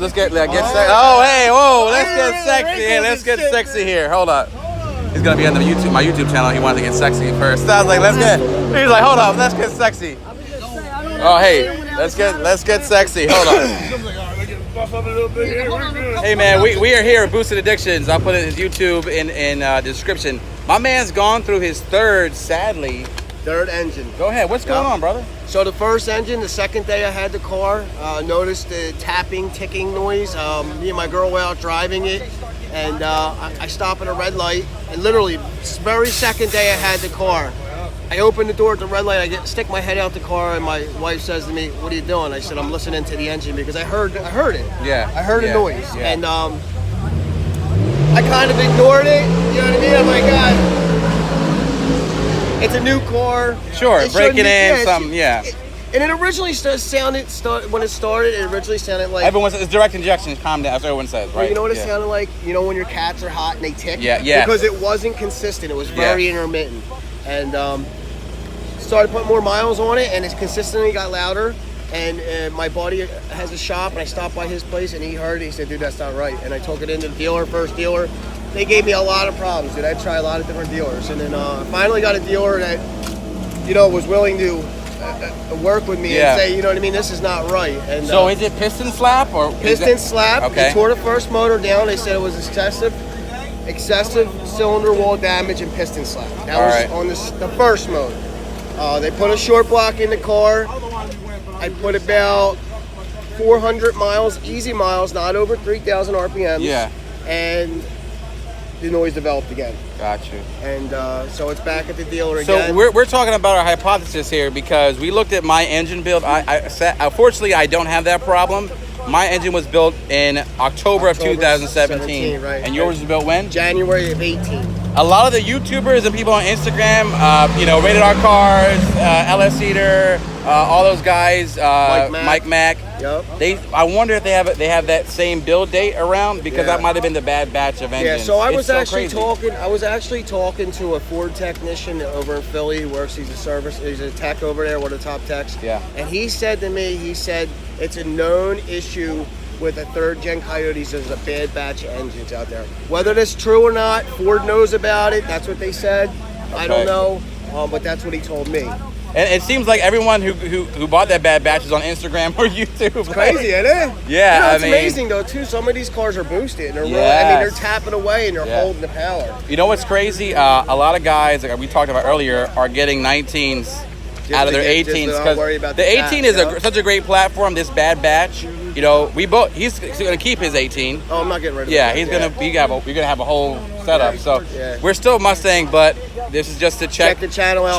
Let's get sexy. Oh, hey, whoa, let's get sexy here. Let's get sexy here. Hold up. He's gonna be on my YouTube channel. He wanted to get sexy first. So I was like, he's like, hold up, let's get sexy. Oh, hey, let's get sexy. Hold on. Hey man, we are here at Boosted Addictions. I'll put his YouTube in the description. My man's gone through his third engine. Go ahead. What's going on, brother? So the first engine, the second day I had the car, noticed the tapping, ticking noise. Me and my girl were out driving it, and I stop at a red light, and literally, very second day I had the car, I open the door at the red light, stick my head out the car, and my wife says to me, "What are you doing?" I said, "I'm listening to the engine," because I heard it. Yeah. I heard a noise, and I kind of ignored it. You know what I mean? I'm like, God, it's a new car. Sure, breaking in something, And it originally when it started, it originally sounded like... Everyone says it's direct injection, calm down, that's what everyone says, right? You know what it sounded like? You know when your cats are hot and they tick? Yeah. Because it wasn't consistent, it was very intermittent. And started putting more miles on it, and it consistently got louder. And my buddy has a shop, and I stopped by his place, and he heard it. He said, "Dude, that's not right." And I took it into the first dealer. They gave me a lot of problems, dude. I tried a lot of different dealers, and then finally got a dealer that, was willing to work with me and say, you know what I mean, this is not right. And so is it piston slap or piston slap? Okay. They tore the first motor down. They said it was excessive cylinder wall damage and piston slap. That was on the first motor. They put a short block in the car. I put about 400 miles, easy miles, not over 3,000 RPMs. Yeah. And the noise developed again. Got you. And so it's back at the dealer again. So we're talking about our hypothesis here because we looked at my engine build. Unfortunately, I don't have that problem. My engine was built in October of 2017. Right. And yours was built when? January of 18. A lot of the YouTubers and people on Instagram, Rated R Cars, LS Eater, all those guys, Mike Mack. Yep. I wonder if they have that same build date around because that might have been the bad batch of engines. Yeah. So I was actually talking to a Ford technician over in Philly who works. He's a tech over there, one of the top techs. Yeah. And he said to me, it's a known issue with a third-gen Coyotes. There's a bad batch of engines out there. Whether that's true or not, Ford knows about it. That's what they said. Okay. I don't know, but that's what he told me. And it seems like everyone who bought that bad batch is on Instagram or YouTube. It's crazy, isn't it? Yeah, it's amazing though too. Some of these cars are boosted, and they're tapping away and they're holding the power. You know what's crazy? A lot of guys, like we talked about earlier, are getting 19s out of their 18s because the 18 is such a great platform. This bad batch, he's gonna keep his 18. Oh, I'm not getting rid of it. Yeah, you're gonna have a whole setup. So we're still Mustang, but this is just to check the channel out,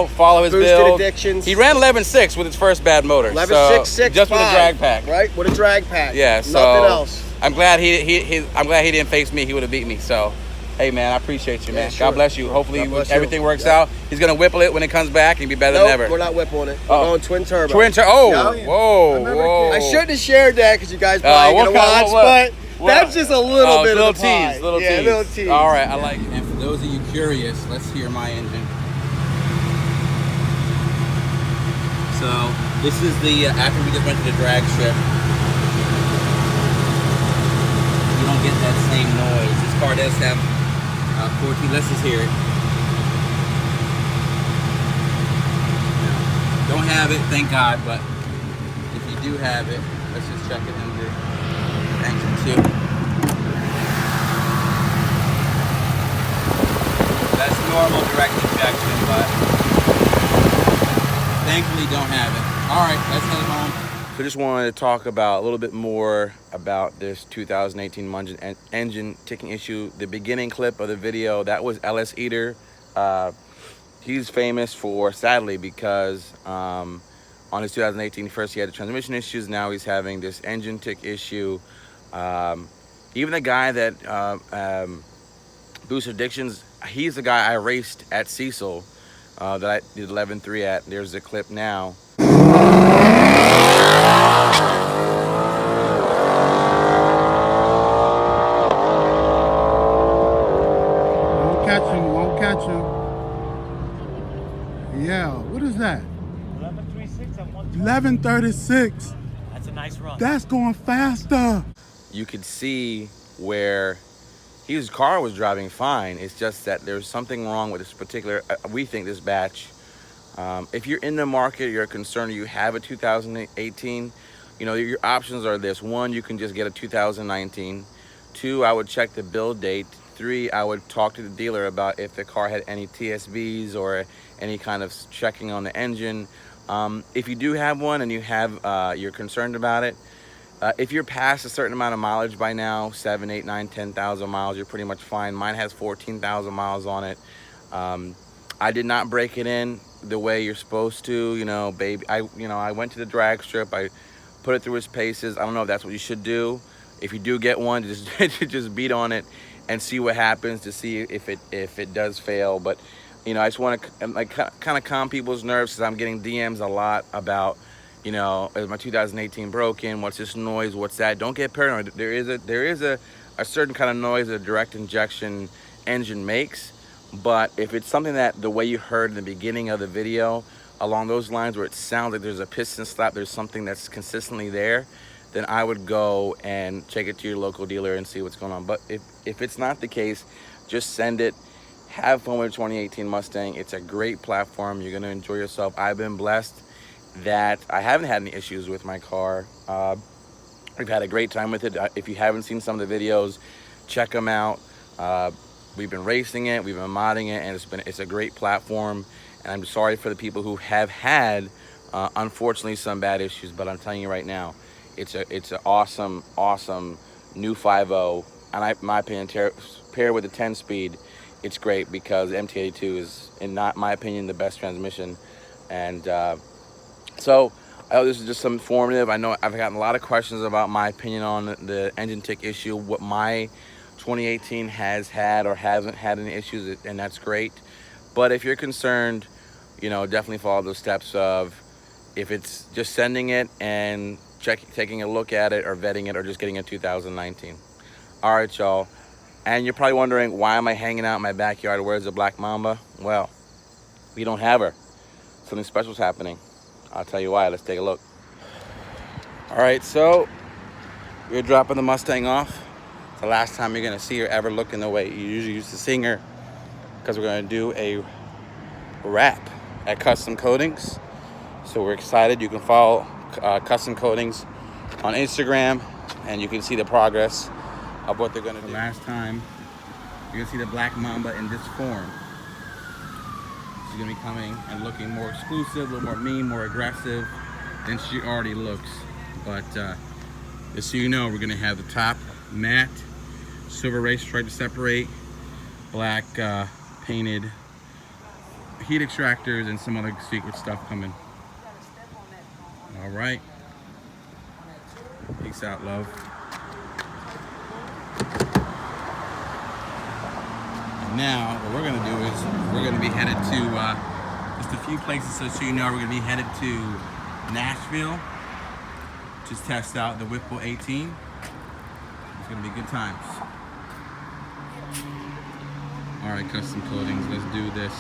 follow his Boosted build. Addictions. He ran 11.6 with his first bad motor. 11.665, just with a drag pack. Right, with a drag pack. Yeah, so nothing else. I'm glad he didn't face me. He would have beat me. So. Hey man, I appreciate you, man. Sure. God bless you. Hopefully everything works out. He's gonna whipple it when it comes back and be better than ever. We're not whippling it. We're going twin turbo. Whoa. I shouldn't have shared that because you guys probably gonna watch, but that's just a little bit of the pie. Little tease. All right, I like it. And for those of you curious, let's hear my engine. So this is the after we just went to the drag strip. You don't get that same noise. This car does have 14. Let's just hear it. Don't have it, thank God, but if you do have it, let's just check it in the engine too. That's normal direct injection, but thankfully don't have it. All right, let's head home. So just wanted to talk about a little bit more about this 2018 engine ticking issue. The beginning clip of the video, that was LS Eater. He's famous for, sadly, because on his 2018, first he had the transmission issues, now he's having this engine tick issue. Even the guy that Boosted Addictions, he's the guy I raced at Cecil that I did 11.3 at. There's the clip now. Won't catch him. Yeah, what is that? 11.36 and 120. 11.36. That's a nice Nice run. That's going faster. You could see where his car was driving fine. It's just that there's something wrong with this particular, we think this batch. If you're in the market, you're concerned, you have a 2018, you know, your options are this. One, you can just get a 2019. Two, I would check the build date. Three, I would talk to the dealer about if the car had any TSBs or any kind of checking on the engine. If you do have one and you have, you're concerned about it, if you're past a certain amount of mileage by now, 7, 8, 9, 10,000 miles, you're pretty much fine. Mine has 14,000 miles on it. I did not break it in the way you're supposed to, you know, baby. I went to the drag strip. I put it through its paces. I don't know if that's what you should do. If you do get one, just just beat on it and see what happens to see if it does fail. But you know, I just want to like kind of calm people's nerves because I'm getting DMs a lot about, you know, is my 2018 broken? What's this noise? What's that? Don't get paranoid. There is a certain kind of noise a direct injection engine makes. But if it's something that the way you heard in the beginning of the video, along those lines where it sounds like there's a piston slap, there's something that's consistently there, then I would go and check it to your local dealer and see what's going on. But if it's not the case, just send it. Have fun with 2018 Mustang. It's a great platform. You're gonna enjoy yourself. I've been blessed that I haven't had any issues with my car. We've had a great time with it. If you haven't seen some of the videos, check them out. We've been racing it, we've been modding it, and it's a great platform. And I'm sorry for the people who have had, unfortunately, some bad issues. But I'm telling you right now, it's an awesome new 5.0, and in my opinion, paired with the 10-speed, it's great because the MT82 is, in my opinion, the best transmission. And so I hope this is just some informative. I know I've gotten a lot of questions about my opinion on the engine tick issue, what my 2018 has had or hasn't had any issues, and that's great. But if you're concerned, you know, definitely follow those steps of if it's just sending it and taking a look at it or vetting it or just getting a 2019. All right, y'all. And you're probably wondering, why am I hanging out in my backyard? Where's the Black Mamba? Well, we don't have her. Something special's happening. I'll tell you why. Let's take a look. All right, so we're dropping the Mustang off. The last time you're gonna see her ever looking the way you usually used to seeing her, because we're gonna do a wrap at Custom Coatings. So we're excited. You can follow Custom Coatings on Instagram and you can see the progress of what they're gonna do. Last time you're gonna see the Black Mamba in this form. She's gonna be coming and looking more exclusive, a little more mean, more aggressive than she already looks. But just so you know, we're gonna have the top matte silver race stripe to separate, black painted heat extractors, and some other secret stuff coming. All right. Peace out, love. And now, what we're gonna do is we're gonna be headed to just a few places, so you know, we're gonna be headed to Nashville. Just test out the Whipple 18. It's gonna be good times. All right, Custom Coatings, let's do this.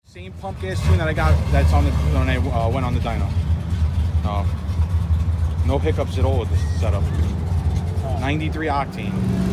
Same pump gas tune that I got that's on the when I went on the dyno. No hiccups at all with this setup. 93 octane.